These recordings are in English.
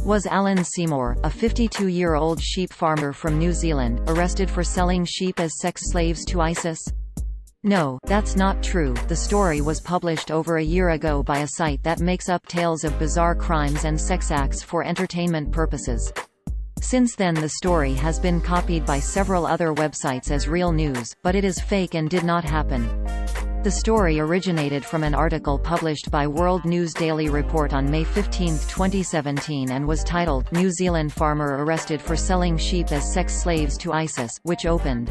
Was Alan Seymour, a 52-year-old sheep farmer from New Zealand, arrested for selling sheep as sex slaves to ISIS? No, that's not true. The story was published over a year ago by a site that makes up tales of bizarre crimes and sex acts for entertainment purposes. Since then the story has been copied by several other websites as real news, but it is fake and did not happen. The story originated from an article published by World News Daily Report on May 15, 2017 and was titled, "New Zealand Farmer Arrested for Selling Sheep as Sex Slaves to ISIS," which opened,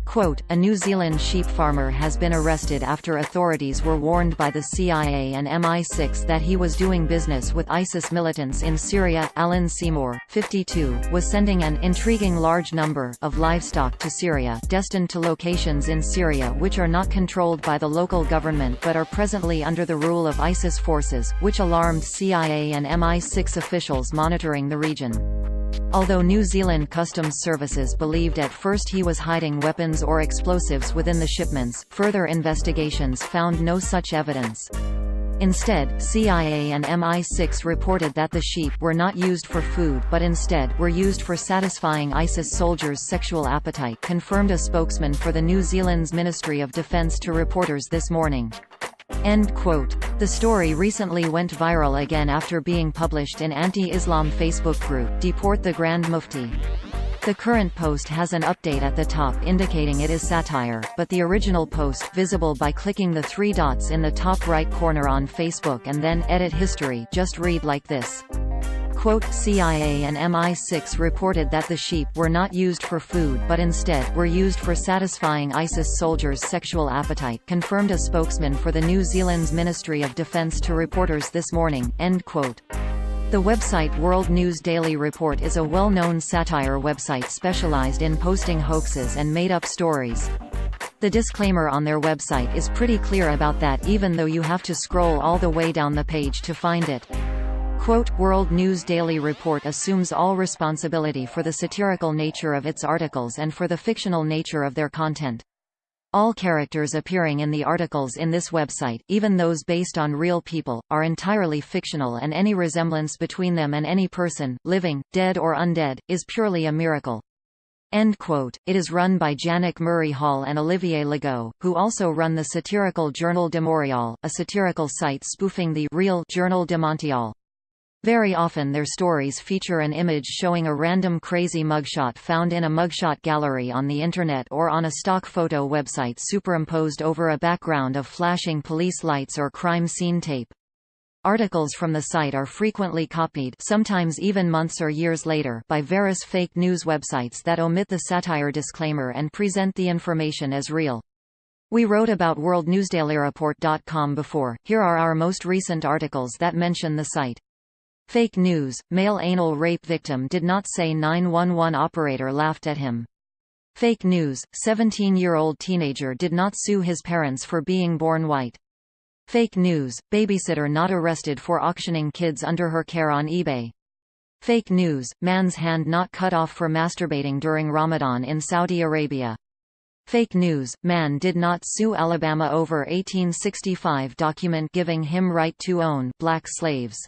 quote, "A New Zealand sheep farmer has been arrested after authorities were warned by the CIA and MI6 that he was doing business with ISIS militants in Syria." Alan Seymour, 52, was sending an intriguing large number of livestock to Syria, destined to locations in Syria which are not controlled by the local government but are presently under the rule of ISIS forces, which alarmed CIA and MI6 officials monitoring the region. Although New Zealand Customs Services believed at first he was hiding weapons or explosives within the shipments, further investigations found no such evidence. Instead, CIA and MI6 reported that the sheep were not used for food but instead were used for satisfying ISIS soldiers' sexual appetite, confirmed a spokesman for the New Zealand's Ministry of Defence to reporters this morning. End quote. The story recently went viral again after being published in anti-Islam Facebook group, Deport the Grand Mufti. The current post has an update at the top indicating it is satire, but the original post, visible by clicking the three dots in the top right corner on Facebook and then Edit History, just read like this. Quote, CIA and MI6 reported that the sheep were not used for food but instead were used for satisfying ISIS soldiers' sexual appetite, confirmed a spokesman for the New Zealand's Ministry of Defence to reporters this morning. End quote. The website World News Daily Report is a well-known satire website specialized in posting hoaxes and made-up stories. The disclaimer on their website is pretty clear about that, even though you have to scroll all the way down the page to find it. Quote, World News Daily Report assumes all responsibility for the satirical nature of its articles and for the fictional nature of their content. All characters appearing in the articles in this website, even those based on real people, are entirely fictional and any resemblance between them and any person, living, dead or undead, is purely a miracle. End quote. It is run by Janek Murray Hall and Olivier Legault, who also run the satirical Journal de Montréal, a satirical site spoofing the real Journal de Montréal. Very often their stories feature an image showing a random crazy mugshot found in a mugshot gallery on the internet or on a stock photo website superimposed over a background of flashing police lights or crime scene tape. Articles from the site are frequently copied, sometimes even months or years later, by various fake news websites that omit the satire disclaimer and present the information as real. We wrote about worldnewsdailyreport.com before. Here are our most recent articles that mention the site. Fake news, male anal rape victim did not say 911 operator laughed at him. Fake news, 17-year-old teenager did not sue his parents for being born white. Fake news, babysitter not arrested for auctioning kids under her care on eBay. Fake news, man's hand not cut off for masturbating during Ramadan in Saudi Arabia. Fake news, man did not sue Alabama over 1865 document giving him right to own black slaves.